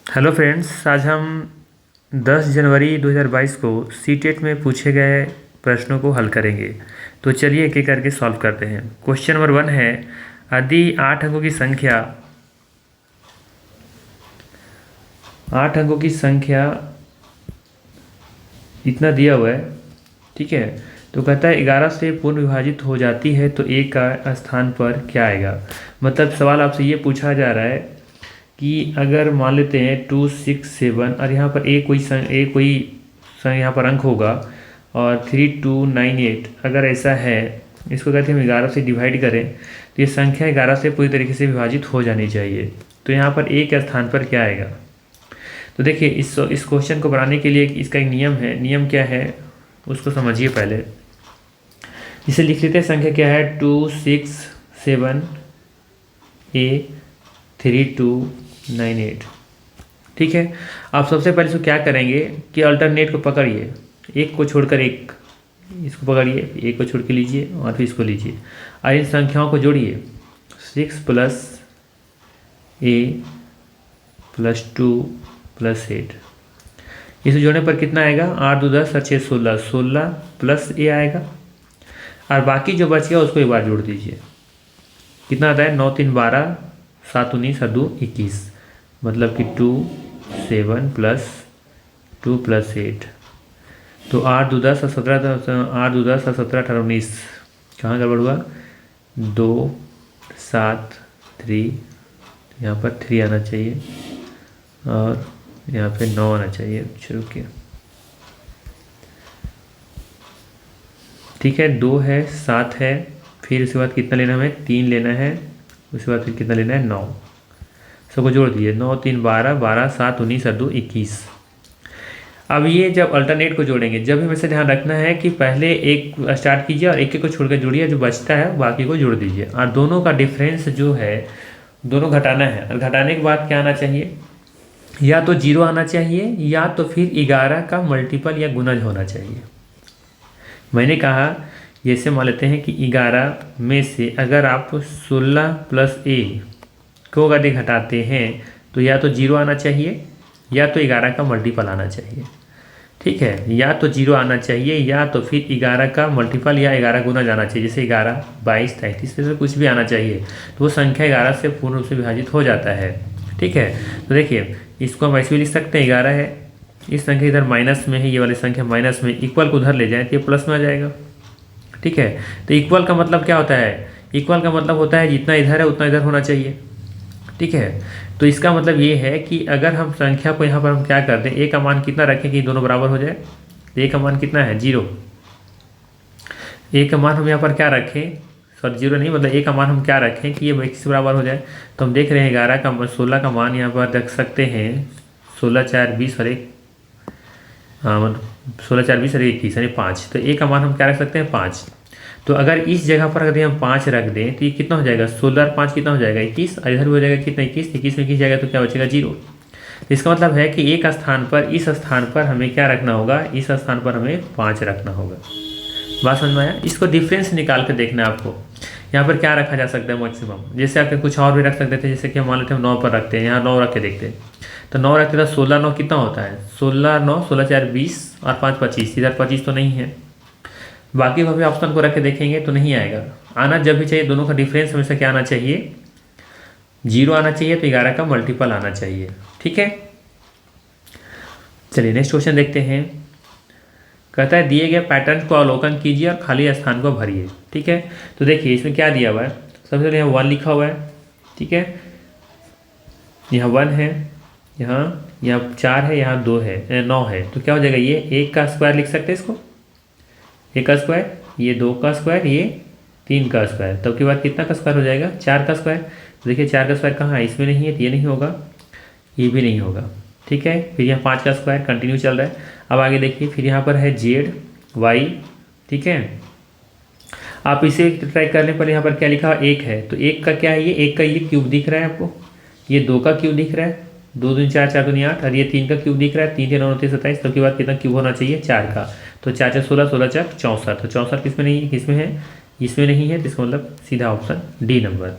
Hello friends, आज हम 10 जनवरी 2022 को सीटेट में पूछे गए प्रश्नों को हल करेंगे। तो चलिए एक एक करके सॉल्व करते हैं। क्वेश्चन नंबर 1 है, यदि 8 अंकों की संख्या इतना दिया हुआ है, ठीक है। तो कहता है 11 से पूर्ण विभाजित हो जाती है तो ए का स्थान पर क्या आएगा। मतलब सवाल आपसे ये पूछा जा रहा है कि अगर मान लेते हैं 2, 6, 7 और यहाँ पर यहाँ पर अंक होगा और 3, 2, 9, 8 अगर ऐसा है, इसको कहते हैं हम 11 से डिवाइड करें तो ये संख्या 11 से पूरी तरीके से विभाजित हो जानी चाहिए। तो यहाँ पर ए के स्थान पर क्या आएगा। तो देखिए इस क्वेश्चन को बनाने के लिए इसका एक नियम है। नियम क्या है उसको समझिए पहले। इसे लिख लेते हैं। संख्या क्या है 2, 6, 7 A 3, 2, 9, 8, ठीक है। आप सबसे पहले इसको क्या करेंगे कि अल्टरनेट को पकड़िए, एक को छोड़कर एक, इसको पकड़िए, एक को छोड़ के लीजिए और फिर इसको लीजिए और इन संख्याओं को जोड़िए। 6 + A + 2 + 8, इसे जोड़ने पर कितना आएगा 8, 2, 10 और 6, 16, 16 + A आएगा और बाकी जो बच गया उसको एक बार जोड़ दीजिए। कितना आता है 9, 3, 12, 7, 19 और 2, 21, मतलब कि 2, 7 + 2 + 8, तो 8, 2, 10 और 17, 8, 2, 10 और 17, 18, 19, कहाँ गड़बड़ हुआ 2, 7, 3, यहाँ पर 3 आना चाहिए और यहाँ पे 9 आना चाहिए। शुरू किया, ठीक है। 2 है, 7 है, फिर उसके बाद कितना लेना हमें 3 लेना है, उसके बाद फिर कितना लेना है 9, सबको जोड़ दिए 9, 3, 12, 12, 7, 19 और 2, 21। अब ये जब अल्टरनेट को जोड़ेंगे, जब हमेशा ध्यान रखना है कि पहले एक स्टार्ट कीजिए और एक को छोड़ कर जोड़िए, जो बचता है बाकी को जोड़ दीजिए और दोनों का डिफरेंस जो है दोनों घटाना है। और घटाने के बाद क्या आना चाहिए, या तो 0 आना चाहिए या तो फिर 11 का मल्टीपल या गुणज होना चाहिए। मैंने कहा जैसे मान लेते हैं कि 11 में से अगर आप 16 + A को अगर घटाते हैं तो या तो 0 आना चाहिए या तो 11 का मल्टीपल आना चाहिए, ठीक है। या तो 0 आना चाहिए या तो फिर 11 का मल्टीपल या 11 गुना जाना चाहिए। जैसे 11, 22, 33 में से कुछ भी आना चाहिए तो वो संख्या 11 से पूर्ण रूप से विभाजित हो जाता है, ठीक है। तो देखिए इसको हम ऐसे भी लिख सकते हैं, 11 है, इस संख्या इधर माइनस में है, ये वाली संख्या माइनस में, इक्वल को उधर ले जाए तो ये प्लस में आ जाएगा, ठीक है। तो इक्वल का मतलब क्या होता है, इक्वल का मतलब होता है जितना इधर है उतना इधर होना चाहिए, ठीक है। तो इसका मतलब ये है कि अगर हम संख्या को यहाँ पर हम क्या कर दें, ए का मान कितना रखें कि दोनों बराबर हो जाए। तो ए का मान कितना है 0, ए का मान हम यहाँ पर क्या रखें, सॉरी 0 नहीं, मतलब ए का मान हम क्या रखें कि ये किस बराबर हो जाए। तो हम देख रहे हैं 11 का 16 का मान यहाँ पर रख सकते हैं 16, 4, 20 और 1, हाँ मतलब 16, 4, 20 और 21 यानी 5। तो ए का मान हम क्या रख सकते हैं 5। तो अगर इस जगह पर अगर हम 5 रख दें तो ये कितना हो जाएगा 16 और 5 कितना हो जाएगा 21, और इधर भी हो जाएगा कितना 21, 21 में 21 जाएगा तो क्या बचेगा 0। तो इसका मतलब है कि एक स्थान पर, इस स्थान पर हमें क्या रखना होगा, इस स्थान पर हमें 5 रखना होगा। बात समझ में आया। इसको डिफरेंस निकाल कर देखना है आपको। यहाँ पर क्या रखा जा सकता है मैक्सिमम, जैसे आप कुछ और भी रख सकते थे, जैसे कि हम मान लेते हैं 9 पर रखते हैं, यहाँ 9 रख के देखते हैं। तो 9 रखते तो 16, 9 कितना होता है 16, 9, 16, 4, 20 और 5, 25, इधर 25 तो नहीं है। बाकी भी ऑप्शन को रख के देखेंगे तो नहीं आएगा। आना जब भी चाहिए, दोनों का डिफरेंस हमेशा क्या आना चाहिए 0 आना चाहिए, तो 11 का मल्टीपल आना चाहिए, ठीक है। चलिए नेक्स्ट क्वेश्चन देखते हैं। कहता है दिए गए पैटर्न को अवलोकन कीजिए और खाली स्थान को भरिए, ठीक है। तो देखिए इसमें क्या दिया हुआ है, सबसे पहले यहाँ 1 लिखा हुआ है, ठीक है। यहाँ 1 है, यहाँ 4 है, यहाँ 2 है, 9 है, तो क्या हो जाएगा ये 1 का स्क्वायर लिख सकते हैं इसको, 1 का स्क्वायर, ये 2 का स्क्वायर, ये 3 का स्क्वायर, तब के बाद कितना का स्क्वायर हो जाएगा 4 का स्क्वायर। तो देखिए 4 का स्क्वायर कहाँ है, इसमें नहीं है तो ये नहीं होगा, ये भी नहीं होगा, ठीक है। फिर यहाँ 5 का स्क्वायर कंटिन्यू चल रहा है। अब आगे देखिए फिर यहाँ पर है जेड वाई, ठीक है। आप इसे ट्राई करने पर यहाँ पर क्या लिखा 1 है, तो 1 का क्या है, ये 1 का ये क्यूब दिख रहा है आपको, ये 2 का क्यूब दिख रहा है, 2 दूनी 4, 4 दूनी 8, और ये 3 का क्यूब दिख रहा है, 3, 3, 9, 29, 27, तब के बाद कितना क्यूब होना चाहिए 4 का। तो 4, 4, 16, 16, 4, 64, तो 64 किसमें नहीं है, किसमें है, इसमें नहीं है, तो इसका मतलब सीधा ऑप्शन डी नंबर,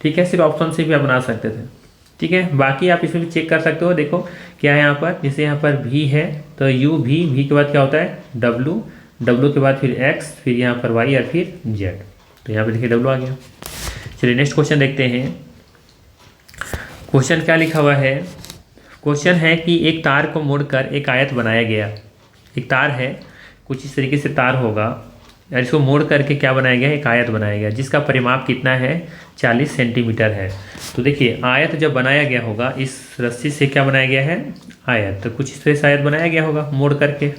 ठीक है। सिर्फ ऑप्शन से भी आप बना सकते थे, ठीक है। बाकी आप इसमें भी चेक कर सकते हो, देखो क्या है यहाँ पर, जैसे यहाँ पर भी है तो यू भी के बाद क्या होता है डब्लू के बाद फिर एक्स, फिर यहाँ पर वाई और फिर जेड, तो यहाँ पर देखिए डब्लू आ गया। चलिए नेक्स्ट क्वेश्चन देखते हैं। क्वेश्चन क्या लिखा हुआ है, क्वेश्चन है कि एक तार को मोड़कर एक आयत बनाया गया। एक तार है, कुछ इस तरीके से तार होगा और इसको मोड़ करके क्या बनाया गया, एक आयत बनाया गया जिसका परिमाप कितना है 40 सेंटीमीटर है। तो देखिए आयत जब बनाया गया होगा, इस रस्सी से क्या बनाया गया है आयत, तो कुछ इस तरह से आयत बनाया गया होगा मोड़ करके,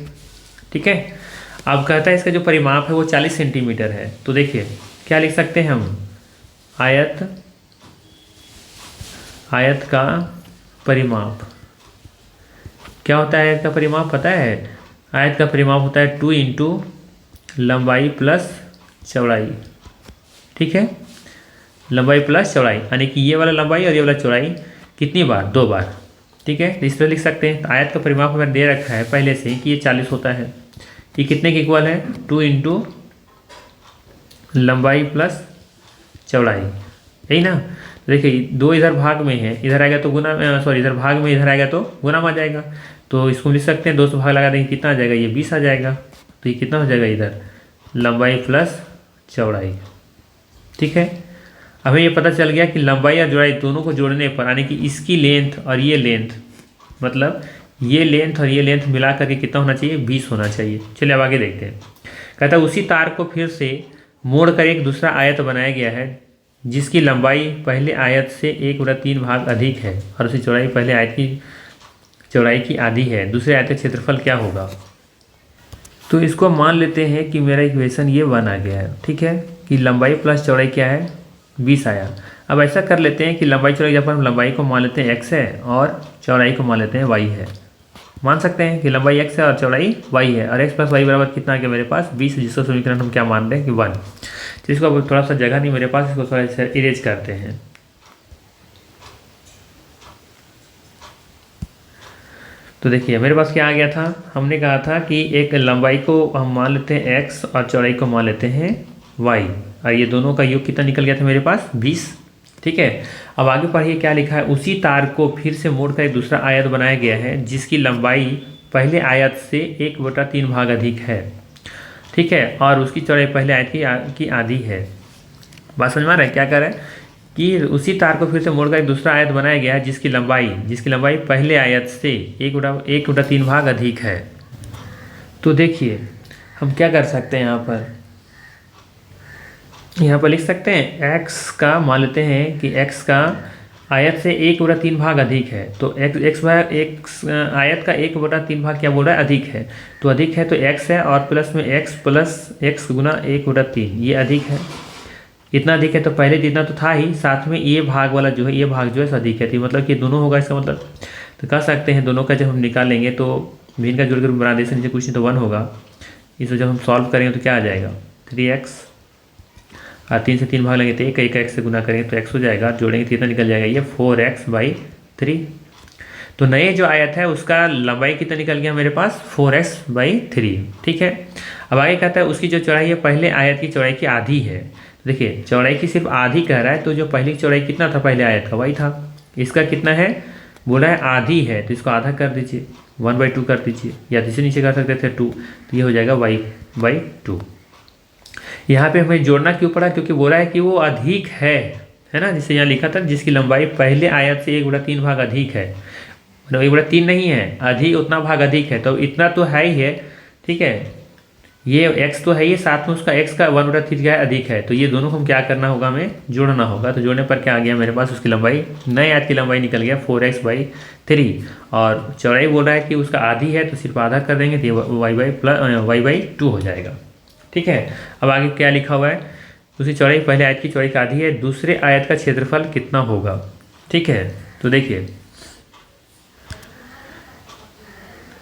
ठीक है। अब कहता है इसका जो परिमाप है वो 40 सेंटीमीटर है। तो देखिए क्या लिख सकते हैं हम, आयत का परिमाप क्या होता है, आयत का परिमाप पता है, आयत का परिमाप होता है 2 इंटू लंबाई प्लस चौड़ाई, ठीक है, लंबाई प्लस चौड़ाई, यानी कि ये वाला लंबाई और ये वाला चौड़ाई कितनी बार, 2 बार, ठीक है। तो इस तरह लिख सकते हैं। तो आयत का परिमाप हमें दे रखा है पहले से ही कि ये 40 होता है, ये कितने के इक्वल है 2 इंटू लंबाई प्लस चौड़ाई, यही ना। तो देखिए 2 इधर भाग में है, इधर आएगा तो गुना, सॉरी इधर भाग में, इधर आएगा तो गुना में आ जाएगा। तो इसको लिख सकते हैं 2 से भाग लगा देंगे कितना आ जाएगा, ये 20 आ जाएगा। तो ये कितना हो जाएगा इधर लंबाई प्लस चौड़ाई, ठीक है। हमें ये पता चल गया कि लंबाई और चौड़ाई दोनों को जोड़ने पर, यानी कि इसकी लेंथ और ये लेंथ, मतलब ये लेंथ और ये लेंथ मिला करके कितना होना चाहिए 20 होना चाहिए। चलिए अब आगे देखते हैं। कहता है उसी तार को फिर से मोड़ कर एक दूसरा आयत बनाया गया है जिसकी लंबाई पहले आयत से 1/3 भाग अधिक है और उसकी चौड़ाई पहले आयत की चौड़ाई की आधी है। दूसरे आयत का क्षेत्रफल क्या होगा। तो इसको मान लेते हैं कि मेरा इक्वेशन ये बना गया है, ठीक है, कि लंबाई प्लस चौड़ाई क्या है 20 आया। अब ऐसा कर लेते हैं कि लंबाई चौड़ाई, यहाँ पर हम लंबाई को मान लेते हैं x है और चौड़ाई को मान लेते हैं y है। मान सकते हैं कि लंबाई x है और चौड़ाई y है, और x प्लस वाई बराबर कितना आ गया मेरे पास 20, जिसका समीकरण हम क्या मान रहे हैं कि 1। तो इसको अब थोड़ा सा जगह नहीं मेरे पास, इसको थोड़ा सा इरेज करते हैं। तो देखिए मेरे पास क्या आ गया था, हमने कहा था कि एक लंबाई को हम मान लेते हैं x और चौड़ाई को मान लेते हैं y, और ये दोनों का योग कितना निकल गया था मेरे पास 20, ठीक है। अब आगे पढ़िए क्या लिखा है, उसी तार को फिर से मोड़कर एक दूसरा आयत बनाया गया है जिसकी लंबाई पहले आयत से 1/3 भाग अधिक है, ठीक है, और उसकी चौड़ाई पहले आयत की आधी है। बात समझ में आ रहा है क्या कर रहा है कि उसी तार को फिर से मोड़कर एक दूसरा आयत बनाया गया है जिसकी लंबाई पहले आयत से 1/3 भाग अधिक है। तो देखिए हम क्या कर सकते हैं, यहाँ पर लिख सकते हैं x का, मान लेते हैं कि x का आयत से 1/3 भाग अधिक है। तो x आयत का 1/3 भाग क्या बोल रहा है अधिक है, तो अधिक है तो x है और प्लस में x प्लस x गुना 1/3, ये अधिक है। इतना अधिक है तो पहले जितना तो था ही, साथ में ये भाग वाला जो है, ये भाग जो है अधिक है, तो मतलब कि दोनों होगा इसका मतलब। तो कह सकते हैं दोनों का जब हम निकालेंगे तो भिन्न का जोड़कर बना दे, नीचे कुछ नहीं तो 1 होगा। इसको जब हम सॉल्व करेंगे तो क्या आ जाएगा 3x, और 3 से 3 भाग लेंगे तो एक x से गुना करेंगे तो x हो जाएगा, जोड़ेंगे तो कितना निकल जाएगा ये 4x/3। तो नए जो आयत है उसका लंबाई कितना निकल गया मेरे पास 4x/3, ठीक है। अब आगे कहता है उसकी जो चौड़ाई है पहले आयत की चौड़ाई की आधी है। देखिए चौड़ाई की सिर्फ आधी कह रहा है, तो जो पहली चौड़ाई कितना था पहले आयत का, y था, इसका कितना है बोला है आधी है, तो इसको आधा कर दीजिए 1/2 कर दीजिए, या इसे नीचे कर सकते थे 2, तो ये हो जाएगा y/2। यहाँ पे हमें जोड़ना क्यों पड़ा, क्योंकि बोला है कि वो अधिक है ना, जिसे यहाँ लिखा था जिसकी लंबाई पहले आयत से 1/3 भाग अधिक है, मतलब 1/3 नहीं है, अधिक उतना भाग अधिक है, तो इतना तो है ही है, ठीक है। ये x तो है ही, साथ में उसका x का 1/3 क्या है अधिक है, तो ये दोनों को हम क्या करना होगा, हमें जोड़ना होगा। तो जोड़ने पर क्या आ गया मेरे पास, उसकी लंबाई नए आयत की लंबाई निकल गया 4x/3, और चौड़ाई बोल रहा है कि उसका आधी है तो सिर्फ आधा कर देंगे तो y/2 हो जाएगा, ठीक है। अब आगे क्या लिखा हुआ है, उसकी चौड़ाई पहले आयत की चौड़ाई का आधी है, दूसरे आयत का क्षेत्रफल कितना होगा, ठीक है। तो देखिए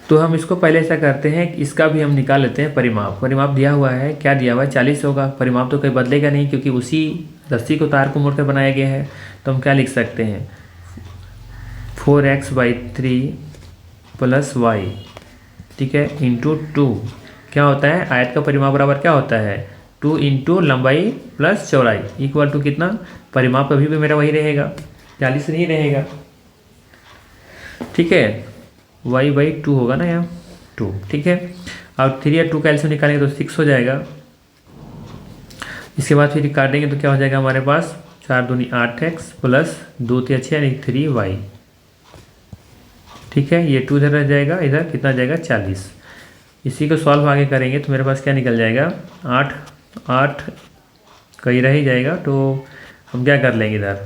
तो हम इसको पहले ऐसा करते हैं कि इसका भी हम निकाल लेते हैं परिमाप दिया हुआ है, क्या दिया हुआ है 40 होगा, परिमाप तो कहीं बदलेगा नहीं क्योंकि उसी रस्सी को तार को मोड़कर बनाया गया है। तो हम क्या लिख सकते हैं 4x/3 + y, ठीक है, इंटू 2 क्या होता है, आयत का परिमाप बराबर क्या होता है 2 इंटू लंबाई प्लस चौड़ाई इक्वल टू कितना, परिमाप कभी भी मेरा वही रहेगा 40 नहीं रहेगा, ठीक है, y/2 होगा ना यहाँ 2, ठीक है। अब 3 और 2 का एलसीएम निकालेंगे तो 6 हो जाएगा। इसके बाद फिर काटेंगे तो क्या हो जाएगा हमारे पास, 4 दूनी 8x प्लस 2 3 6 यानी 3y, ठीक है। ये 2 इधर रह जाएगा, इधर कितना जाएगा 40। इसी को सॉल्व आगे करेंगे तो मेरे पास क्या निकल जाएगा, 8 कहीं रह ही जाएगा। तो हम क्या कर लेंगे इधर,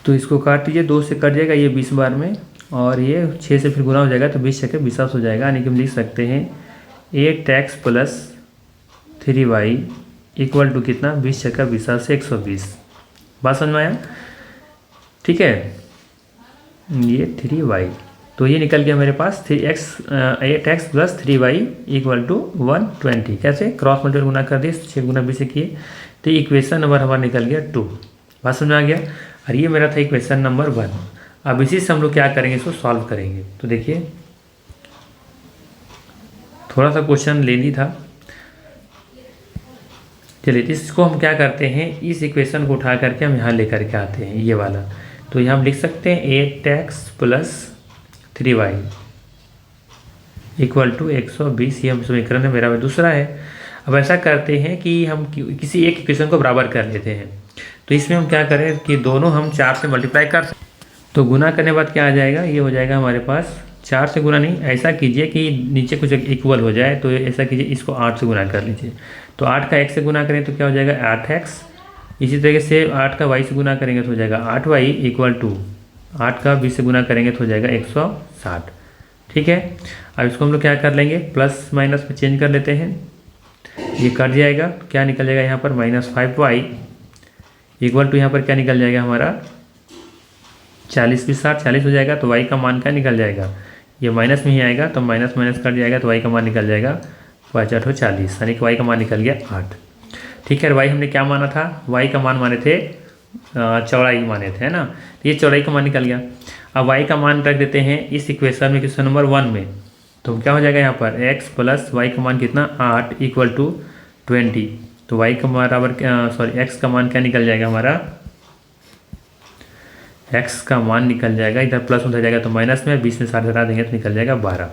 तो इसको काट दीजिए, 2 से कट जाएगा ये 20 बार में, और ये 6 से फिर गुना हो जाएगा तो 20 छके 20 हो जाएगा। यानी कि हम लिख सकते हैं 8x plus 3y equal to कितना, 20 छक्का 20 से 120। बात समझ में आया, ठीक है। ये 3y, तो ये निकल गया मेरे पास 8x plus 3y equal to 120। कैसे, क्रॉस मल्टीपल गुना कर दिए, 6 गुना 20 से किए, तो इक्वेशन नंबर हमारा निकल गया 2। बात समझ में आ गया। और ये मेरा था इक्वेशन नंबर 1। अब इसी से हम लोग क्या करेंगे, इसको सॉल्व करेंगे। तो देखिए थोड़ा सा क्वेश्चन लेनी था, चलिए इसको हम क्या करते हैं, इस इक्वेशन को उठा करके हम यहाँ लेकर के आते हैं, ये वाला। तो यहाँ हम लिख सकते हैं 8x plus 3y equal to 120। ये हम समीकरण है मेरा दूसरा है। अब ऐसा करते हैं कि हम किसी एक इक्वेशन को बराबर कर लेते हैं। तो इसमें हम क्या करें कि दोनों हम 4 से मल्टीप्लाई कर सकते, तो गुना करने के बाद क्या आ जाएगा, ये हो जाएगा हमारे पास 4 से गुना नहीं, ऐसा कीजिए कि नीचे कुछ इक्वल हो जाए। तो ऐसा कीजिए, इसको 8 से गुना कर लीजिए। तो 8 का 1 से गुना करें तो क्या हो जाएगा 8x। इसी तरीके से 8 का y से गुना करेंगे तो हो जाएगा 8y इक्वल टू 8 का 20 से गुना करेंगे तो हो जाएगा 160, ठीक है। अब इसको हम लोग क्या कर लेंगे, प्लस माइनस में चेंज कर लेते हैं, ये कट जाएगा, क्या निकल जाएगा यहाँ पर -5y इक्वल टू यहाँ पर क्या निकल जाएगा हमारा 40 20 60 40 हो जाएगा। तो y का मान क्या निकल जाएगा, ये माइनस में ही आएगा, तो माइनस माइनस कट जाएगा, तो y का मान निकल जाएगा 5 8 40, यानी कि y का मान निकल गया 8, ठीक है। और y हमने क्या माना था, y का मान माने थे चौड़ाई माने थे, है ना। तो ये चौड़ाई का मान निकल गया। अब y का मान रख देते हैं इस इक्वेशन में, क्वेश्चन नंबर 1 में। तो क्या हो जाएगा यहाँ पर x प्लस y का मान कितना 8 इक्वल टू 20। तो y का बराबर x का मान क्या निकल जाएगा हमारा, x का मान निकल जाएगा, इधर प्लस उधर जाएगा तो माइनस में, 20 में 60 हटा देंगे तो निकल जाएगा 12,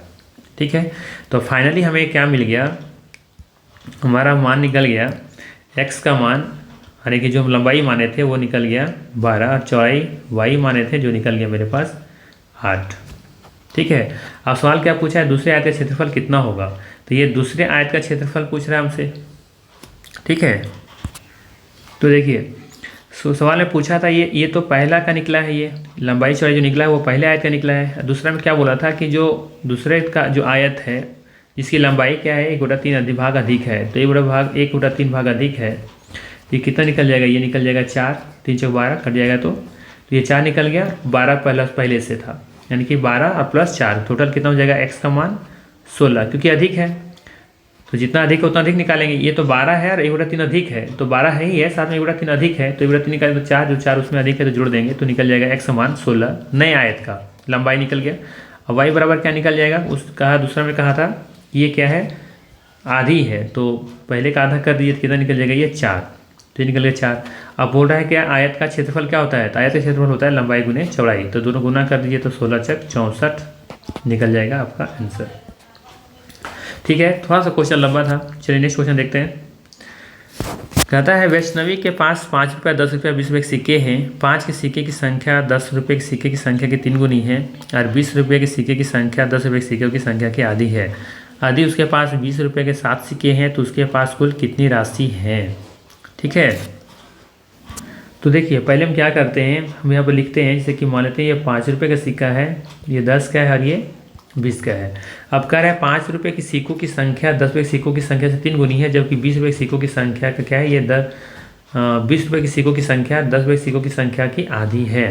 ठीक है। तो फाइनली हमें क्या मिल गया, हमारा मान निकल गया x का मान, यानी कि जो हम लंबाई माने थे वो निकल गया 12, और चौड़ाई y माने थे जो निकल गया मेरे पास 8, ठीक है। अब सवाल क्या पूछा है, दूसरे आयत का क्षेत्रफल कितना होगा। तो ये दूसरे आयत का क्षेत्रफल पूछ रहा है हमसे, ठीक है। तो देखिए सवाल में पूछा था, ये तो पहला का निकला है, ये लंबाई चौड़ाई जो निकला है वो पहले आयत का निकला है। दूसरा में क्या बोला था कि जो दूसरे का जो आयत है इसकी लंबाई क्या है, 1/3 भाग अधिक है। तो 1/3 भाग अधिक है, ये कितना निकल जाएगा, ये निकल जाएगा 4, 3 चौक 12 कट जाएगा, तो ये 4 निकल गया, 12 पहले से था, यानी कि 12 और प्लस 4 टोटल कितना हो जाएगा, x का मान 16, क्योंकि अधिक है तो जितना अधिक उतना अधिक निकालेंगे। ये तो 12 है और 1/3 अधिक है, तो 12 है ही है, साथ में 1/3 अधिक है, तो 1/3 निकालेंगे तो 4, जो 4 उसमें अधिक है तो जोड़ देंगे तो निकल जाएगा x का मान 16, नए आयत का लंबाई निकल गया। अब y बराबर क्या निकल जाएगा, दूसरा में कहा था ये क्या है, आधी है, तो पहले का आधा कर दीजिए तो कितना निकल जाएगा, ये 4, तो निकल गया 4। अब बोल रहा है क्या, आयत का क्षेत्रफल क्या होता है, तो आयत का क्षेत्रफल होता है लंबाई गुने चौड़ाई, तो दोनों गुना कर दीजिए तो 16 छक 64 निकल जाएगा आपका आंसर, ठीक है। थोड़ा सा क्वेश्चन लंबा था, चलिए नेक्स्ट क्वेश्चन देखते हैं। कहता है वैष्णवी के पास 5 रुपया 10 रुपया 20 रुपये के सिक्के हैं। 5 के सिक्के की संख्या 10 रुपये के सिक्के की संख्या की 3 गुनी है, और 20 रुपये के सिक्के की संख्या 10 रुपये के सिक्के की संख्या की आधी है। आधी उसके पास 20 रुपये के 7 सिक्के हैं, तो उसके पास कुल कितनी राशि है, ठीक है। तो देखिए पहले हम क्या करते हैं, हम यहाँ पर लिखते हैं, जैसे कि मान लेते हैं ये 5 रुपये का सिक्का है, ये 10 का है और ये 20 का है। अब कह रहा है 5 रुपये की सिक्कों की संख्या 10 रुपये की सिक्कों की संख्या से 3 गुनी है, जबकि 20 रुपये की सिक्कों की संख्या का क्या है, ये 20 रुपये की सिक्कों की संख्या 10 रुपये की सिक्कों की संख्या की आधी है,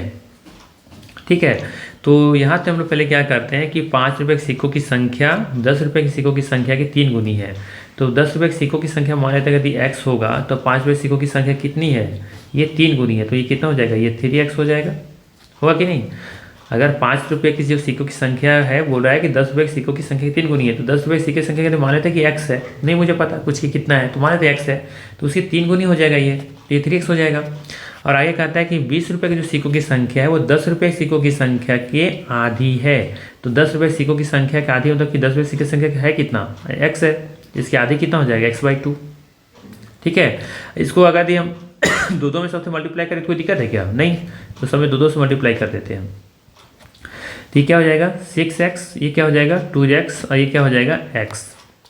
ठीक है। तो यहाँ से हम लोग पहले क्या करते हैं कि 5 रुपये के सिक्कों की संख्या 10 रुपये की सिक्कों की संख्या की 3 गुनी है। तो 10 रुपये के सिक्कों की संख्या मान लेते हैं यदि x होगा, तो 5 रुपये सिक्कों की संख्या कितनी है, ये 3 गुनी है, तो ये कितना हो जाएगा, ये 3x हो जाएगा, होगा कि नहीं। अगर 5 रुपये की जो सिक्कों की संख्या है, बोल रहा है कि 10 रुपये के सिक्कों की संख्या 3 गुनी है, तो 10 रुपये की सिक्के की संख्या तो मान लेते हैं कि एक्स है, नहीं मुझे पता कुछ की कितना है, तो मान लेते हैं एक्स है, तो उसकी 3 गुनी हो जाएगा, ये 3x हो जाएगा। और आगे कहता है कि 20 रुपये की जो सिक्कों की संख्या है वो 10 रुपये सिक्कों की संख्या के आधी है। तो 10 रुपये सिक्कों की संख्या के आधी मतलब कि 10 रुपये सिक्के की संख्या है कितना, एक्स है, इसके आधी कितना हो जाएगा, x/2। ठीक है, इसको अगर हम दो में सबसे मल्टीप्लाई करें तो कोई दिक्कत है क्या, नहीं, तो सब में दो से मल्टीप्लाई कर देते हैं। तो ये क्या हो जाएगा 6x, ये क्या हो जाएगा 2x, और ये क्या हो जाएगा x।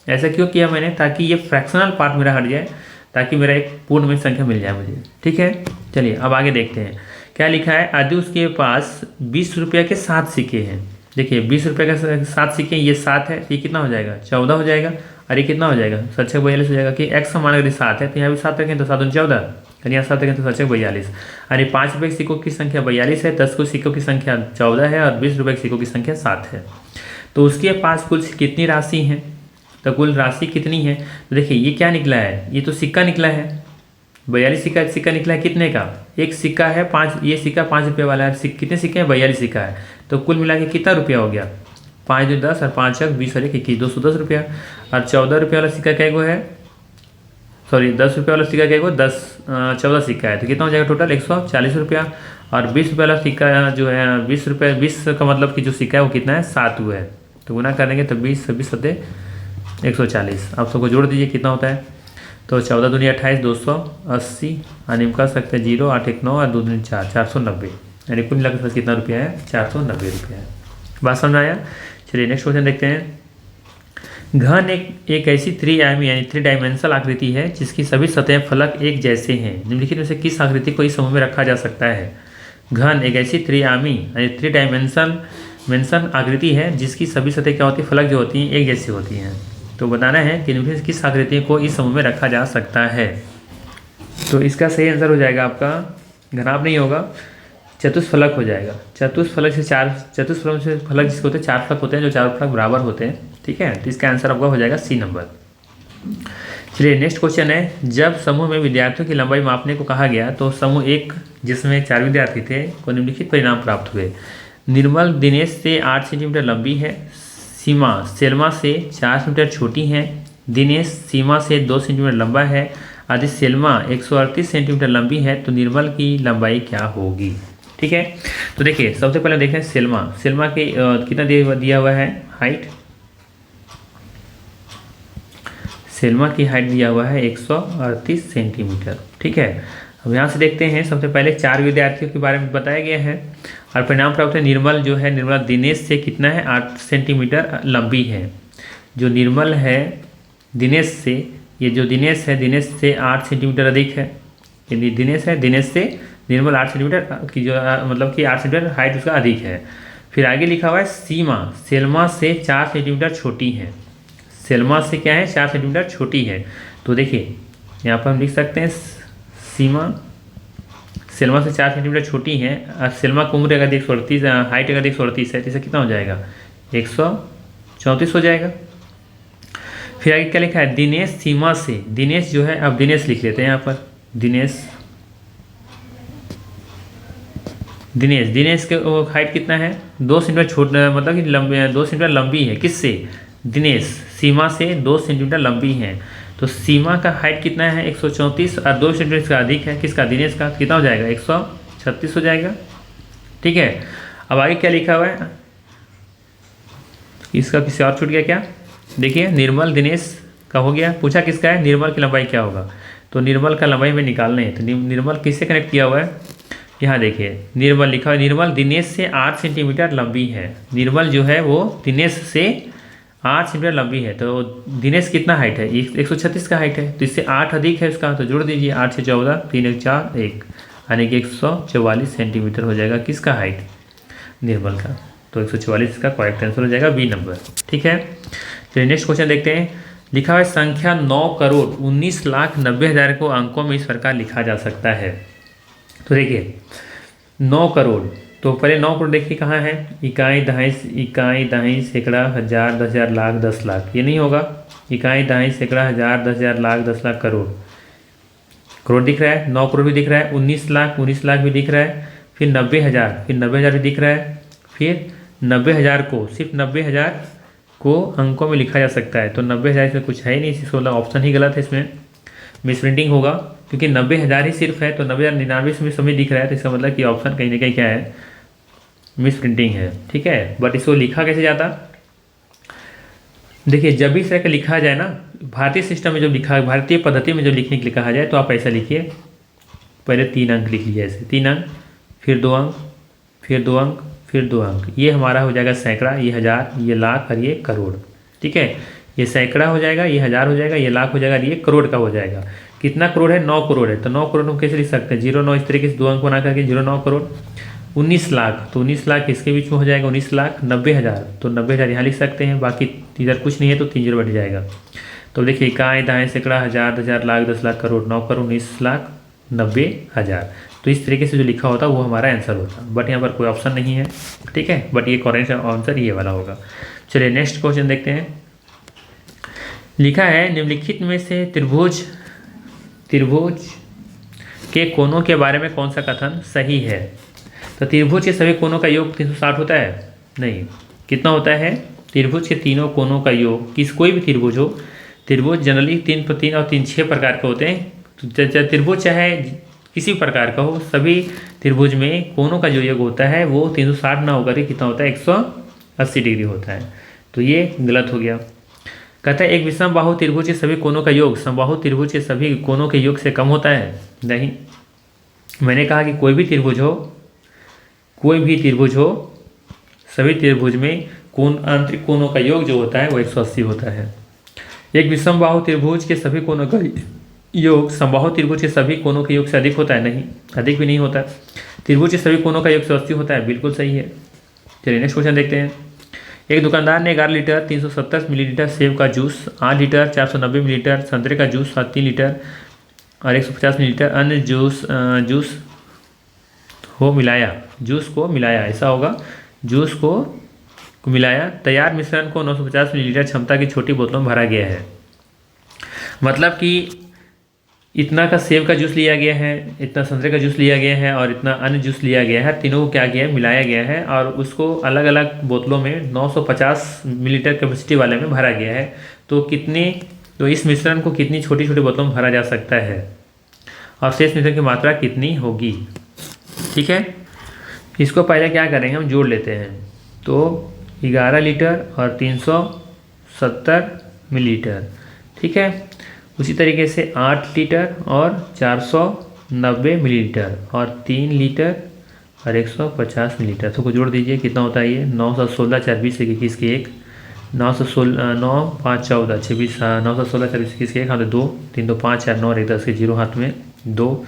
ऐसा क्यों किया मैंने, ताकि ये फ्रैक्शनल पार्ट मेरा हट जाए, ताकि मेरा एक पूर्ण में संख्या मिल जाए मुझे। ठीक है, चलिए अब आगे देखते हैं क्या लिखा है। यदि उसके पास 20 रुपये के 7 सिक्के हैं, देखिए 20 रुपये के 7 सिक्के, ये 7 है, ये कितना हो जाएगा 14 हो जाएगा, और ये कितना हो जाएगा 7×42 हो जाएगा, कि x का मान अगर 7 है तो यहाँ भी 7 रखें तो 7×14, और यहाँ 7 रखें तो 7×42, यानी 5 रुपये के सिक्कों की संख्या 42 है, 10 को सिक्कों की संख्या 14 है, और 20 रुपये के सिक्कों की संख्या 7 है। तो उसके पास कुल कितनी राशि है, तो कुल राशि कितनी है, तो देखिए ये क्या निकला है, ये तो सिक्का निकला है, 42 सिक्का निकला है, कितने का, एक सिक्का है 5, ये सिक्का 5 रुपये वाला है, कितने सिक्के हैं 42 सिक्का है, तो कुल मिला के कितना रुपया हो गया, 5×10 और 5×1 20 और 1 210 रुपया। और 14 रुपये वाला सिक्का क्या है, सॉरी 10 रुपये वाला सिक्का क्या है, 14 सिक्का है, तो कितना हो जाएगा टोटल 140 रुपया। और 20 रुपये वाला सिक्का जो है 20 रुपये, 20 का मतलब कि जो सिक्का है वो कितना है 7 हुआ है, तो गुना करेंगे तो 20 होते 140। आप सबको जोड़ दीजिए कितना होता है, तो 14 दूनी 28 280, यानी कर सकते हैं 0 8 1 9 और 2 दूनी 4 490, यानी कुल मिलाकर पास कितना रुपया है 490 रुपया है। बात समझ आया। चलिए नेक्स्ट क्वेश्चन देखते हैं। घन एक ऐसी त्रिआयामी यानी 3 डायमेंशनल आकृति है जिसकी सभी सतह फलक एक जैसे हैं। निम्नलिखित में से किस आकृति को इस समूह में रखा जा सकता है। घन एक ऐसी त्रिआयामी यानी 3 डायमेंशन आकृति है जिसकी सभी सतह क्या होती है, फलक जो होती हैं एक जैसी होती हैं। तो बताना है कि निम्नलिखित किस आकृति को इस समूह में रखा जा सकता है। तो इसका सही आंसर हो जाएगा आपका घनाभ नहीं होगा, चतुष्फलक हो जाएगा। चतुष्फलक से फलक जिसके होते हैं 4 फलक होते हैं, जो 4 फलक बराबर होते हैं। ठीक है, तो इसका आंसर आपका हो जाएगा सी नंबर। चलिए नेक्स्ट क्वेश्चन है। जब समूह में विद्यार्थियों की लंबाई मापने को कहा गया तो समूह 1 जिसमें 4 विद्यार्थी थे को निम्नलिखित परिणाम प्राप्त हुए। निर्मल दिनेश से 8 सेंटीमीटर लंबी है, सीमा सेल्मा से 4 सेंटीमीटर छोटी है, दिनेश सीमा से 2 सेंटीमीटर लंबा है, आदि सेल्मा 138 सेंटीमीटर लंबी है, तो निर्मल की लंबाई क्या होगी। ठीक है, तो देखिए सबसे पहले देखें सेल्मा के कितना दिया हुआ है हाइट, सेल्मा की हाइट दिया हुआ है 138 सेंटीमीटर। ठीक है, अब यहाँ से देखते हैं सबसे पहले 4 विद्यार्थियों के बारे में बताया गया है और परिणाम प्राप्त है। निर्मल जो है निर्मला दिनेश से कितना है 8 सेंटीमीटर लंबी है। जो निर्मल है दिनेश से, ये जो दिनेश है दिनेश से 8 सेंटीमीटर अधिक है। यदि दिनेश है दिनेश से निर्मल 8 सेंटीमीटर की जो मतलब कि 8 सेंटीमीटर हाइट उसका अधिक है। फिर आगे लिखा हुआ है सीमा सेल्मा से 4 सेंटीमीटर छोटी है। सेल्मा से क्या है 4 सेंटीमीटर छोटी है। तो देखिए यहाँ पर हम लिख सकते हैं सीमा सेल्मा से 4 सेंटीमीटर छोटी है और सेल्मा की उम्र अगर 138 हाइट अगर 138 है तो इसे कितना हो जाएगा 134 हो जाएगा। फिर आगे क्या लिखा है दिनेश सीमा से, दिनेश जो है अब दिनेश लिख लेते हैं यहाँ पर दिनेश के हाइट कितना है 2 सेंटीमीटर छोटा मतलब कि लंबी 2 सेंटीमीटर लंबी है। किससे दिनेश सीमा से 2 सेंटीमीटर लंबी है। तो सीमा का हाइट कितना है 134 और 2 सेंटीमीटर का अधिक है किसका दिनेश का, कितना हो जाएगा 136 हो जाएगा। ठीक है, अब आगे क्या लिखा हुआ है इसका किसी और छूट गया क्या। देखिए निर्मल दिनेश का हो गया, पूछा किसका है निर्मल की लंबाई क्या होगा। तो निर्मल का लंबाई में निकालना है तो निर्मल किससे कनेक्ट किया हुआ है, यहाँ देखिए निर्मल लिखा हुआ है निर्मल दिनेश से 8 सेंटीमीटर लंबी है। निर्मल जो है वो दिनेश से 8 सेंटीमीटर लंबी है। तो दिनेश कितना हाइट है 136 का हाइट है, तो इससे 8 अधिक है उसका, तो जोड़ दीजिए 8 से 14 3 1 4 1 यानी कि 144 सेंटीमीटर हो जाएगा किसका हाइट निर्मल का। तो 144 का करेक्ट आंसर हो जाएगा बी नंबर। ठीक है, चलिए नेक्स्ट क्वेश्चन देखते हैं। लिखा हुआ है संख्या 9,19,90,000 को अंकों में इस प्रकार लिखा जा सकता है। तो देखिए 9 करोड़, तो पहले 9 करोड़ देखिए कहाँ है, इकाई दहाई सैकड़ा हज़ार 10,000 लाख 10 लाख, ये नहीं होगा। इकाई दहाई सैकड़ा हज़ार 10,000 लाख 10 लाख करोड़ दिख रहा है, 9 करोड़ भी दिख रहा है, 19 लाख भी दिख रहा है, फिर 90,000 भी दिख रहा है, फिर 90,000 को, सिर्फ 90,000 को अंकों में लिखा जा सकता है, तो 90,000 इसमें कुछ है ही नहीं, इसको ऑप्शन ही गलत है, इसमें मिस प्रिंटिंग होगा, क्योंकि 90,000 ही सिर्फ है, तो 90,099 में समय दिख रहा है, तो इसका मतलब कि ऑप्शन कहीं ना कहीं क्या है, मिस प्रिंटिंग है। ठीक है, बट इसको लिखा कैसे जाता, देखिए जब भी इस तरह का लिखा जाए ना, भारतीय सिस्टम में जब लिखा, भारतीय पद्धति में जब लिखने के लिए कहा जाए, तो आप ऐसा लिखिए, पहले 3 अंक लिख लीजिए, ऐसे 3 अंक, फिर 2 अंक, फिर 2 अंक, फिर 2 अंक, ये हमारा हो जाएगा सैकड़ा, ये हज़ार, ये लाख और ये करोड़। ठीक है, ये सैकड़ा हो जाएगा, ये हज़ार हो जाएगा, ये लाख हो जाएगा, ये करोड़ का हो जाएगा। कितना करोड़ है, 9 करोड़ है, तो 9 करोड़ हम कैसे लिख सकते हैं, 0 9, इस तरीके से 2 अंक बना करके 0 9 करोड़। 19 लाख, तो 19 लाख इसके बीच में हो जाएगा 19 लाख। 90,000, तो 90,000 यहाँ लिख सकते हैं, बाकी इधर कुछ नहीं है तो 3 0 बढ़ जाएगा। तो देखिए इकाई, दाएँ, सैकड़ा, हज़ार, 10,000, लाख, 10 लाख, करोड़, 9 करोड़, 19 लाख, 90,000। तो इस तरीके से जो लिखा होता है वो हमारा आंसर होता है, बट यहाँ पर कोई ऑप्शन नहीं है। ठीक है, बट ये करेक्ट आंसर ये वाला होगा। चलिए नेक्स्ट क्वेश्चन देखते हैं। लिखा है निम्नलिखित में से त्रिभुज के कोनों के बारे में कौन सा कथन सही है। तो त्रिभुज के सभी कोनों का योग 360 होता है, नहीं, कितना होता है, त्रिभुज के तीनों कोनों का योग, कोई भी त्रिभुज हो, त्रिभुज जनरली 3 पर 3 और 3 6 प्रकार के होते हैं, तो त्रिभुज चाहे किसी प्रकार का हो, सभी त्रिभुज में कोनों का जो योग होता है वो 360 ना होकर के कितना होता है, 180 डिग्री होता है, तो ये गलत हो गया। कहता है एक विषम बाहु त्रिभुज के सभी कोनों का योग समबाहु त्रिभुज के सभी कोनों के योग से कम होता है, नहीं, मैंने कहा कि कोई भी त्रिभुज हो, सभी त्रिभुज में कोण, आंतरिक कोनों का योग जो होता है वो 180 होता है। एक विषम बाहु त्रिभुज के सभी कोनों का योग समबाहु त्रिभुज के सभी कोनों के योग से अधिक होता है, नहीं, अधिक भी नहीं होता। त्रिभुज के सभी कोनों का योग 180 होता है, बिल्कुल सही है। चलिए नेक्स्ट क्वेश्चन देखते हैं। एक दुकानदार ने 11 लीटर 370 मिलीलीटर सेब का जूस, 8 लीटर 490 मिलीलीटर संतरे का जूस, 3 लीटर और 150 मिलीलीटर अन्य जूस को मिलाया, ऐसा होगा, जूस को मिलाया। तैयार मिश्रण को 950 मिलीलीटर क्षमता की छोटी बोतलों में भरा गया है। मतलब कि इतना का सेब का जूस लिया गया है, इतना संतरे का जूस लिया गया है और इतना अन्य जूस लिया गया है, तीनों को क्या किया है, मिलाया गया है और उसको अलग अलग बोतलों में 950 मिलीलीटर कैपेसिटी वाले में भरा गया है। तो इस मिश्रण को कितनी छोटी छोटी बोतलों में भरा जा सकता है और शेष मिश्रण की मात्रा कितनी होगी। ठीक है, इसको पहले क्या करेंगे, हम जोड़ लेते हैं। तो 11 लीटर और 370 मिलीलीटर, ठीक है, उसी तरीके से 8 लीटर और 490 मिलीलीटर और 3 लीटर और 150 मिलीलीटर, तो को जोड़ दीजिए, कितना होता है ये, 916 4 20 21 के 1, 916 9 5 14 26, 916 4 20 21 के 1, हाथ में 2 3 2 5 4 9 1 10 के 0 हाथ में 2,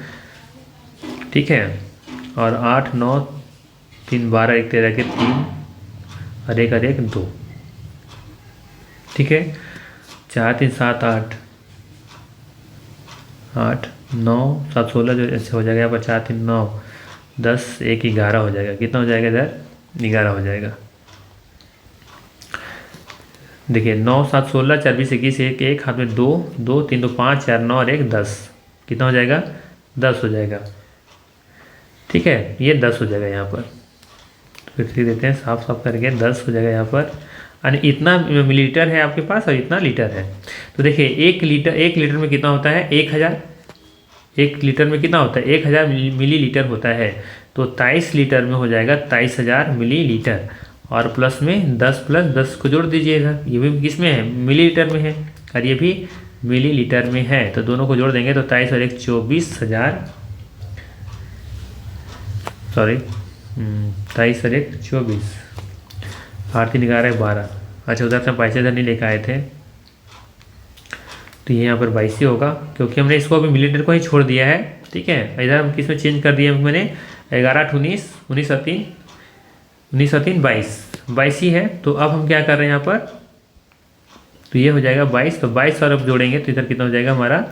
ठीक है, और 8 9 3 12 1 13 के 3 और 1 2, ठीक है, 4 3 7 8 9 7 16 जो ऐसे हो जाएगा यहाँ पर, 4 3 9 10 1 11 हो जाएगा। कितना हो जाएगा इधर, 11 हो जाएगा। देखिए 9 7 16 4 20 21 1 1 हाथ में 2 2 3 2 5 4 9 और 1 10, कितना हो जाएगा, 10 हो जाएगा। ठीक है, ये 10 हो जाएगा यहाँ पर, तो फिर से देते हैं साफ साफ करके, 10 हो जाएगा यहाँ पर। यानी इतना मिलीलीटर है आपके पास और इतना लीटर है। तो देखिए 1 लीटर में कितना होता है, 1000, 1 लीटर में कितना होता है, 1000 मिलीलीटर होता है। तो 23 लीटर में हो जाएगा 23,000 मिलीलीटर, और प्लस में 10 + 10 को जोड़ दीजिएगा, ये भी किस में है, मिलीलीटर में है और ये भी मिलीलीटर में है, तो दोनों को जोड़ देंगे तो 23 और 1 24,000, सॉरी 23 और 1 24, 8 3 11 12, अच्छा उधर से हम पैसे इधर नहीं लेकर आए थे, तो ये यहाँ पर 22 ही होगा, क्योंकि हमने इसको अभी मिलीलीटर को ही छोड़ दिया है। ठीक है, इधर हम किस में चेंज कर दिया, मैंने 11 8 19 19 और 3 22 ही है। तो अब हम क्या कर रहे हैं यहाँ पर, तो ये हो जाएगा 22, तो 22 और अब जोड़ेंगे तो इधर कितना हो जाएगा हमारा,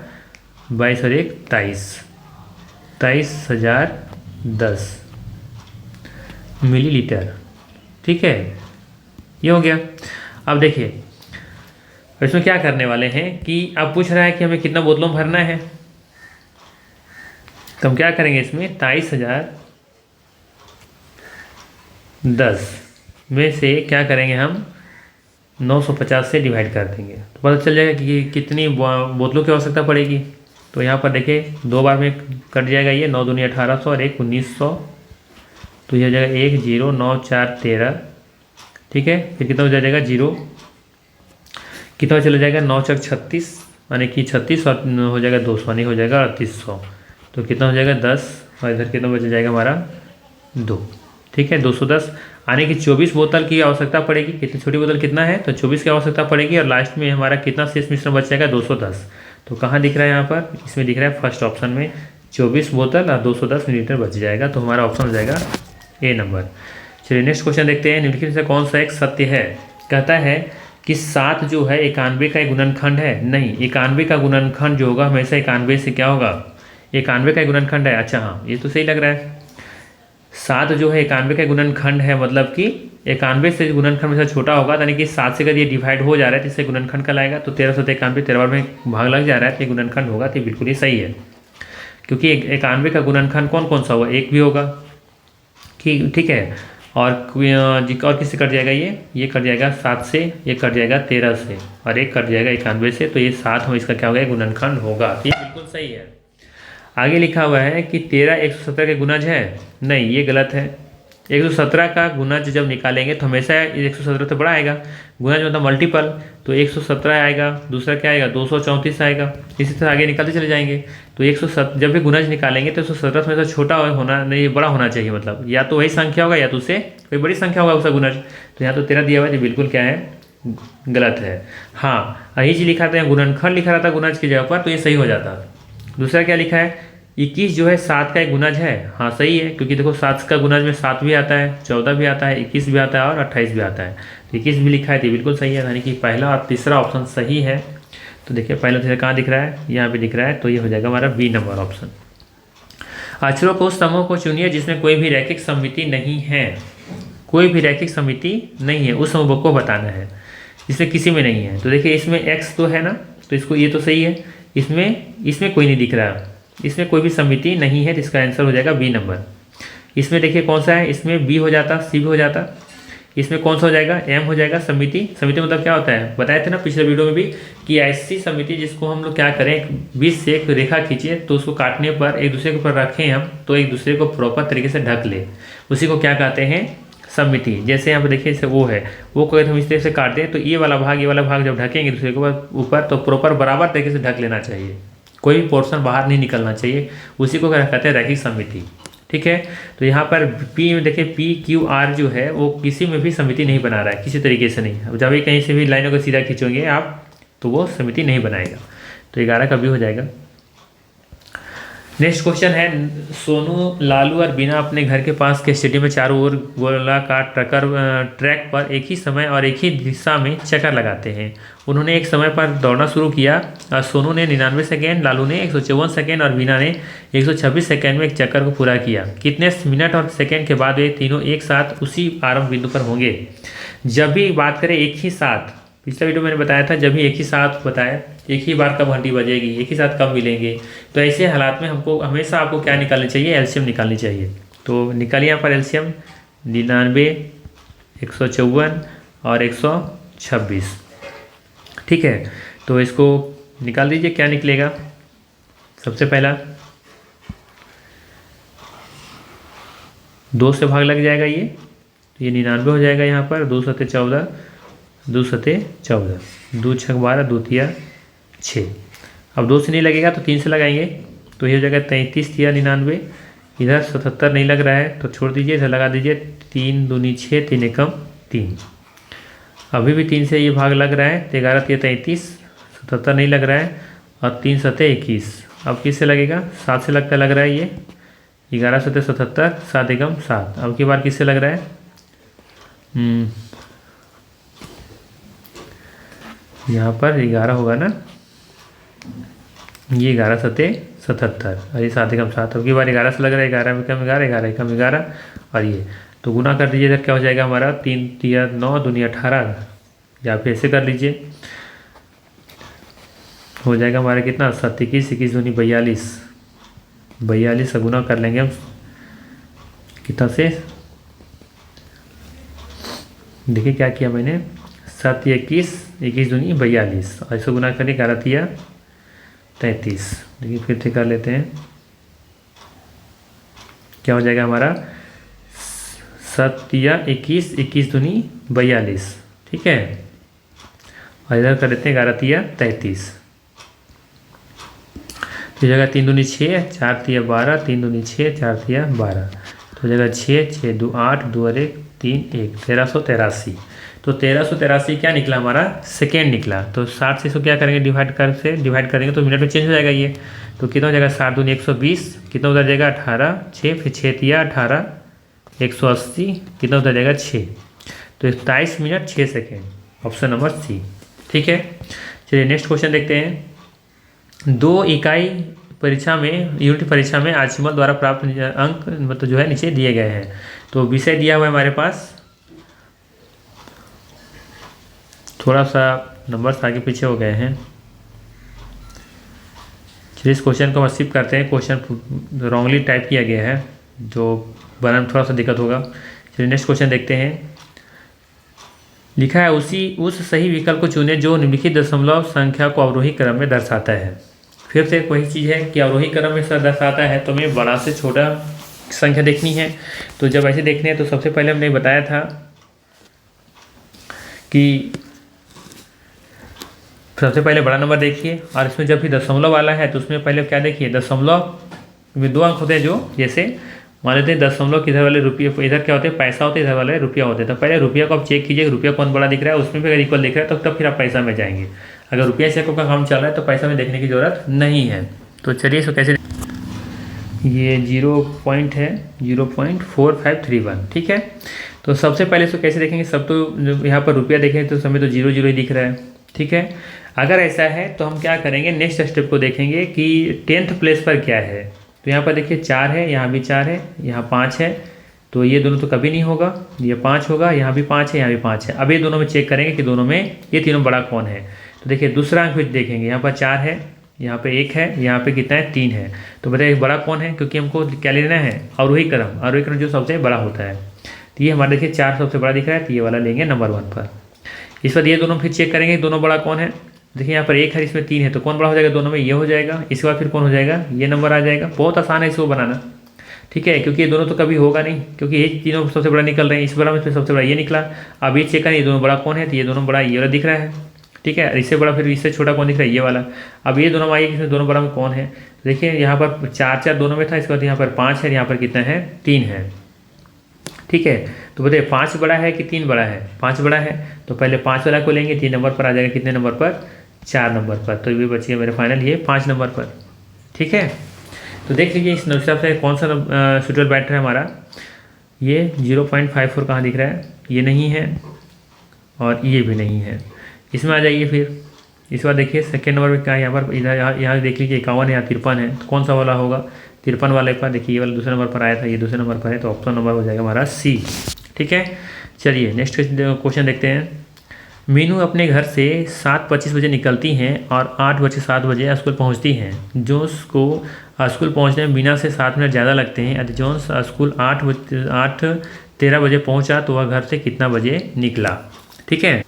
22 और 1 23, 23,010 मिलीलीटर। ठीक है, ये हो गया। अब देखिए इसमें क्या करने वाले हैं कि अब पूछ रहा है कि हमें कितना बोतलों में भरना है, तो हम क्या करेंगे इसमें 23,010 में से क्या करेंगे हम 950 से डिवाइड कर देंगे तो पता चल जाएगा कि कितनी बोतलों की आवश्यकता पड़ेगी। तो यहाँ पर देखिए 2 बार में कट जाएगा, ये 9 दूनी 1800 और 1 1900, तो ये हो जाएगा 1 0 9 4 13। ठीक है, फिर कितना हो जाएगा 0, कितना चला जाएगा 9 चक 36 यानी कि 36 और हो जाएगा 200 यानी हो जाएगा 3800। तो कितना हो जाएगा 10 और इधर कितना बच जाएगा हमारा 2। ठीक है, 210 यानी कि 24 बोतल की आवश्यकता पड़ेगी। कितनी छोटी बोतल कितना है तो 24 की आवश्यकता पड़ेगी और लास्ट में हमारा कितना शेष मिश्रण बच जाएगा 210। तो कहाँ दिख रहा है यहाँ पर, इसमें दिख रहा है फर्स्ट ऑप्शन में 24 बोतल और 210 मिलीलीटर बच जाएगा। तो हमारा ऑप्शन हो जाएगा ए नंबर। चलिए नेक्स्ट क्वेश्चन देखते हैं। निम्नलिखित से कौन सा एक सत्य है। कहता है कि 7 जो है 91 का एक गुणनखंड है। नहीं, 91 का गुणनखंड जो होगा हमेशा 91 से क्या होगा, 91 का गुणनखंड है। अच्छा हाँ, ये तो सही लग रहा है। 7 जो है 91 का गुणनखंड है, मतलब कि 91 से गुणनखंड में से छोटा होगा, यानी कि 7 से अगर ये डिवाइड हो जा रहा है तो इससे गुणनखंड का लाएगा। तो 13 से 91 13 बार में भाग लग जा रहा है तो ये गुणनखंड होगा। तो बिल्कुल ही सही है, क्योंकि 91 का गुणनखंड कौन कौन सा होगा, 1 भी होगा। ठीक है, और किससे कट जाएगा, ये कट जाएगा 7 से, ये कट जाएगा 13 से और एक कट जाएगा 91 से। तो ये 7 हो, इसका क्या होगा, गुणनखंड होगा। ये बिल्कुल सही है। आगे लिखा हुआ है कि 13 117 के गुणज है। नहीं, ये गलत है। 117 का गुणज जब निकालेंगे तो हमेशा 117 तो बड़ा आएगा, गुणज मतलब मल्टीपल, तो 117 आएगा। दूसरा क्या आएगा 234 आएगा। इसी तरह आगे निकालते चले जाएंगे। तो 117 जब भी गुणज निकालेंगे तो 117 में से छोटा होना नहीं, बड़ा होना चाहिए। मतलब या तो वही संख्या होगा या तो उससे कोई बड़ी संख्या होगा उसका गुणज। तो यहाँ तो 13 दिया हुआ है, तो बिल्कुल क्या है, गलत है। हाँ, यही चीज लिखा था, गुणनखंड लिखा रहता गुणज की जगह पर, तो ये सही हो जाता। दूसरा क्या लिखा है, 21 जो है 7 का एक गुणज है। हाँ सही है, क्योंकि देखो 7 का गुणज में 7 भी आता है, 14 भी आता है, 21 भी आता है और 28 भी आता है। तो 21 भी लिखा है, तो बिल्कुल सही है, यानी कि पहला और तीसरा ऑप्शन सही है। तो देखिए पहला तीसरा कहाँ दिख रहा है, यहाँ पे दिख रहा है। तो ये हो जाएगा हमारा बी नंबर ऑप्शन। अक्षरों को उस समूह को चुनिए जिसमें कोई भी रैखिक समिति नहीं है। कोई भी रैखिक समिति नहीं है, उस समूह को बताना है जिसमें किसी में नहीं है। तो देखिए इसमें x तो है ना, तो इसको ये तो सही है। इसमें कोई नहीं दिख रहा है, इसमें कोई भी समिति नहीं है, तो इसका आंसर हो जाएगा बी नंबर। इसमें देखिए कौन सा है, इसमें बी हो जाता, सी भी हो जाता। इसमें कौन सा हो जाएगा, एम हो जाएगा। समिति मतलब क्या होता है, बताए थे ना पिछले वीडियो में भी कि ऐसी समिति जिसको हम लोग क्या करें, बीच से एक रेखा खींचे तो उसको काटने पर एक दूसरे के ऊपर रखें हम, तो एक दूसरे को प्रॉपर तरीके से ढक ले, उसी को क्या कहते हैं, समिति। जैसे यहाँ पर देखिए जैसे वो है, वो को अगर हम इस तरह से काट दें तो ये वाला भाग जब ढकेंगे दूसरे के ऊपर तो प्रॉपर बराबर तरीके से ढक लेना चाहिए, कोई भी पोर्शन बाहर नहीं निकलना चाहिए, उसी को क्या कहते हैं, रैखिक समिति। ठीक है, तो यहाँ पर पी में देखिए पी क्यू आर जो है वो किसी में भी समिति नहीं बना रहा है, किसी तरीके से नहीं। अब जब भी कहीं से भी लाइनों को सीधा खींचोगे आप तो वो समिति नहीं बनाएगा। तो 11 का भी हो जाएगा। नेक्स्ट क्वेश्चन है, सोनू, लालू और बीना अपने घर के पास के स्टेडियम में चारों ओर गोलाकार ट्रैक पर एक ही समय और एक ही दिशा में चक्कर लगाते हैं। उन्होंने एक समय पर दौड़ना शुरू किया और सोनू ने 99 सेकेंड, लालू ने 154 सेकेंड और बीना ने 126 सेकेंड में एक चक्कर को पूरा किया। कितने मिनट और सेकेंड के बाद वे तीनों एक साथ उसी आरंभ बिंदु पर होंगे। जब भी बात करें एक ही साथ, पिछला वीडियो मैंने बताया था जब भी एक ही साथ बताया, एक ही बार कब घंटी बजेगी, एक ही साथ कब मिलेंगे। तो ऐसे हालात में हमको हमेशा आपको क्या निकालनी चाहिए, एलसीएम निकालनी चाहिए। तो निकालिए यहाँ पर एलसीएम, 99, 154 और 126। ठीक है, तो इसको निकाल दीजिए, क्या निकलेगा। सबसे पहला 2 से भाग लग जाएगा, ये 99 हो जाएगा यहाँ पर। 2 सते 14, 2 सते 14, 2 छक 12, 2 तिया 6। अब 2 से नहीं लगेगा तो 3 से लगाएंगे, तो ये हो जाएगा 33 तिया 99। इधर 77 नहीं लग रहा है तो छोड़ दीजिए, इधर लगा दीजिए 3 दूनी 6, 3 एकम 3। अभी भी 3 से ये भाग लग रहा है, तो 11 तिया 33, 77 नहीं लग रहा है और 3 सते 21। अब किससे लगेगा, 7 से लग रहा है ये, 11 सते 77, 7 एकम 7। अब की बार किससे लग रहा है, यहाँ पर 11 होगा ना, ये 11 सते 77 और ये 7 एकम 7। अब की बार 11 से लग रहा है, 11 में कम 11, 11 एकम 11 और ये तो गुना कर दीजिए, इधर क्या हो जाएगा हमारा, 3 तिया 9, दूनी 18, या फिर ऐसे कर लीजिए, हो जाएगा हमारा कितना, 7 21, 21 दूनी 42, 42 से गुना कर लेंगे हम कितना से, देखिए क्या किया मैंने, 7 या 21, 21 दूनी 42 और इसको गुना करिए 11 या 33। देखिए फिर से कर लेते हैं, क्या हो जाएगा हमारा 7 या 21, 21 दूनी 42, ठीक है। और इधर कर लेते हैं 11 या 33, तो जगह 3 दूनी 6, 4 या 12, 3 दूनी 6, 4 या 12, तो जगह 6, 6 2 8, 2 और 1 3 1, 1383। तो 1383 क्या निकला हमारा, सेकेंड निकला। तो 60 से इसको क्या करेंगे, डिवाइड करेंगे तो मिनट में चेंज हो जाएगा ये। तो कितना हो जाएगा, 7 दूनी 120, कितना उधर जाएगा 18, 6 फिर 6 या 18, 180, कितना उधर जाएगा 6, तो 27 minute 6 second, option number C, ठीक है। चलिए नेक्स्ट क्वेश्चन देखते हैं। 2 इकाई परीक्षा में, यूनिट परीक्षा में आजमल द्वारा प्राप्त अंक मतलब जो है नीचे दिए गए हैं। तो विषय दिया हुआ है हमारे पास, थोड़ा सा नंबर्स आगे पीछे हो गए हैं। चलिए इस क्वेश्चन को हम स्किप करते हैं, क्वेश्चन रॉन्गली टाइप किया गया है, जो बनाने में थोड़ा सा दिक्कत होगा। चलिए नेक्स्ट क्वेश्चन देखते हैं। लिखा है उस सही विकल्प को चुने जो निम्नलिखित दशमलव संख्या को अवरोही क्रम में दर्शाता है। फिर से वही चीज़ है कि अवरोही क्रम में दर्शाता है तो हमें बड़ा से छोटा संख्या देखनी है। तो जब ऐसे देखने हैं तो सबसे पहले हमने बताया था कि सबसे पहले बड़ा नंबर देखिए, और इसमें जब भी दशमलव वाला है तो उसमें पहले क्या देखिए, दशमलव में 2 अंक होते हैं, जो जैसे मान लेते हैं दशमलव किधर वाले रुपये, इधर क्या होते हैं पैसा होते हैं, इधर वाले रुपया होते हैं। तो पहले रुपया को आप चेक कीजिए, रुपया कौन बड़ा दिख रहा है, उसमें भी अगर इक्वल दिख रहा है तो तब फिर आप पैसा में जाएंगे। अगर रुपया चेक का काम चल रहा है तो पैसा में देखने की ज़रूरत नहीं है। तो चलिए इसको कैसे, ये 0 पॉइंट है 0.4531, ठीक है। तो सबसे पहले इसको कैसे देखेंगे, सब तो यहाँ पर रुपया देखें तो समय तो 0 0 ही दिख रहा है, ठीक है। अगर ऐसा है तो हम क्या करेंगे, नेक्स्ट स्टेप को देखेंगे कि 10th प्लेस पर क्या है। तो यहाँ पर देखिए 4 है, यहाँ भी 4 है, यहाँ 5 है, तो ये दोनों तो कभी नहीं होगा, ये 5 होगा, यहाँ भी 5 है, यहाँ भी 5 है। अब ये दोनों में चेक करेंगे कि दोनों में ये तीनों बड़ा कौन है। तो देखिए दूसरा अंक भी देखेंगे, यहाँ पर 4 है, यहाँ पे 1 है, यहाँ पे कितना है 3 है। तो बताइए बड़ा कौन है, क्योंकि हमको क्या लेना है, अवरोही क्रम जो सबसे बड़ा होता है। तो ये हमारा देखिए 4 सबसे बड़ा दिख रहा है, तो ये वाला लेंगे नंबर 1 पर। इस पर ये दोनों फिर चेक करेंगे दोनों बड़ा कौन है। देखिए यहाँ पर 1 है, इसमें 3 है, तो कौन बड़ा हो जाएगा दोनों में, ये हो जाएगा। इसके बाद फिर कौन हो जाएगा, ये नंबर आ जाएगा। बहुत आसान है इसको बनाना, ठीक है, क्योंकि ये दोनों तो कभी होगा नहीं, क्योंकि ये तीनों सबसे बड़ा निकल रहे हैं। इस बड़ा में सबसे बड़ा ये निकला। अब ये चेक करें ये दोनों बड़ा कौन है, तो ये दोनों बड़ा ये वाला दिख रहा है, ठीक है। इससे बड़ा फिर इससे छोटा कौन दिख रहा है, ये वाला। अब ये दोनों आइए कि इसमें दोनों बड़ा में कौन है। देखिए यहाँ पर 4 4 दोनों में था, इसके बाद यहाँ पर 5 है, यहाँ पर कितना है 3 है, ठीक है। तो बताइए 5 बड़ा है कि 3 बड़ा है, 5 बड़ा है, तो पहले 5 वाला को लेंगे, 3 नंबर पर आ जाएगा, कितने नंबर पर, 4 नंबर पर। तो ये बचिए मेरे फाइनल ये 5 नंबर पर, ठीक है। तो देख लीजिए इस हिसाब से कौन सा सुटेबल बैटर है हमारा। ये 0.54 कहाँ दिख रहा है, ये नहीं है और ये भी नहीं है, इसमें आ जाइए फिर। इस बार देखिए सेकेंड नंबर पे क्या है, यहाँ पर इधर यहाँ देख लीजिए 51 है, यहाँ 53 है, तो कौन सा वाला होगा, 53 वाले पर। देखिए ये वाला दूसरे नंबर पर आया था, ये दूसरे नंबर पर है, तो ऑप्शन नंबर हो जाएगा हमारा सी, ठीक है। चलिए नेक्स्ट क्वेश्चन देखते हैं। मीनू अपने घर से 7:25 बजे निकलती हैं और 8:07 बजे स्कूल पहुंचती हैं। जोन्स को स्कूल पहुंचने में मीना से 7 मिनट ज़्यादा लगते हैं। यदि जोन्स स्कूल 8:13 बजे पहुंचा तो वह घर से कितना बजे निकला, ठीक है।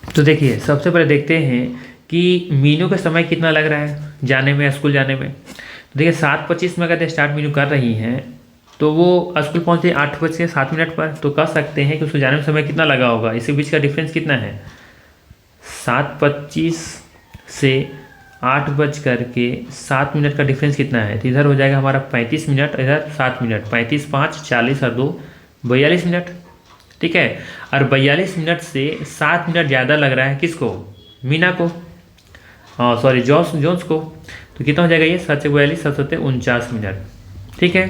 तो देखिए सबसे पहले देखते हैं कि मीनू का समय कितना लग रहा है जाने में, स्कूल जाने में। तो देखिए 7:25 में अगर स्टार्ट मीनू कर रही हैं तो वो स्कूल पहुंचे 8:07 पर, तो कह सकते हैं कि उसको जाने में समय कितना लगा होगा। इसके बीच का डिफरेंस कितना है, 7:25 से 8:07 का डिफरेंस कितना है, तो इधर हो जाएगा हमारा 35 मिनट, इधर 7 मिनट, 35 5 40 और 2 42 मिनट, ठीक है। और 42 मिनट से 7 मिनट ज़्यादा लग रहा है किसको, मीना को, सॉरी जोन्स को। तो कितना हो जाएगा ये 7 से 42 7 से 49 मिनट, ठीक है।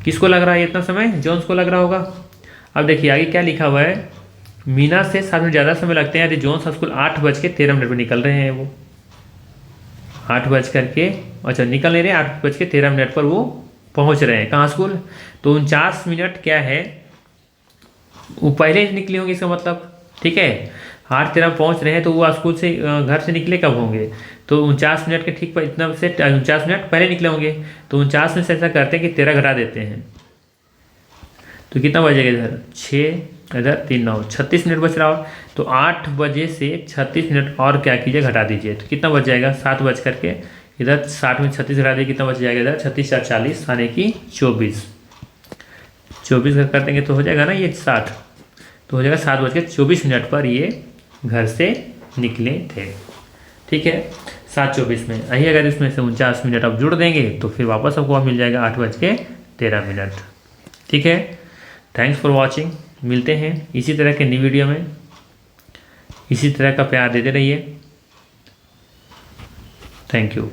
किसको लग रहा है इतना समय, जोन्स को लग रहा होगा। अब देखिए आगे क्या लिखा हुआ है, मीना से 7 मिनट ज़्यादा समय लगते हैं यदि जोन्स स्कूल 8:13 पर निकल रहे हैं। वो 8:00 अच्छा निकल नहीं रहे, 8:13 पर वो पहुंच रहे हैं कहाँ स्कूल। तो 49 मिनट क्या है, वो पहले ही निकले होंगे इसका मतलब, ठीक है। 8:13 पहुंच रहे हैं तो वो स्कूल से घर से निकले कब होंगे, तो 49 मिनट के ठीक पर इतना से 49 मिनट पहले निकले होंगे। तो 49 में से ऐसा करते हैं कि 13 घटा देते हैं, तो कितना बचेगा इधर 6 इधर 3 9 36 मिनट बच रहा हो, तो 8 बजे से 36 मिनट और क्या कीजिए, घटा दीजिए। तो कितना बच जाएगा, 7 बज करके इधर 60 में 36 घटा दिए, कितना बच जाएगा इधर 36 4 40 यानी कि 24 कर देंगे तो हो जाएगा ना ये 60, तो हो जाएगा 7:24 पर ये घर से निकले थे। ठीक है, 7:24 में यही, अगर इसमें से 49 मिनट आप जुड़ देंगे तो फिर वापस आपको मिल जाएगा 8:13। ठीक है, थैंक्स फॉर वॉचिंग। मिलते हैं इसी तरह के न्यू वीडियो में, इसी तरह का प्यार देते रहिए। Thank you.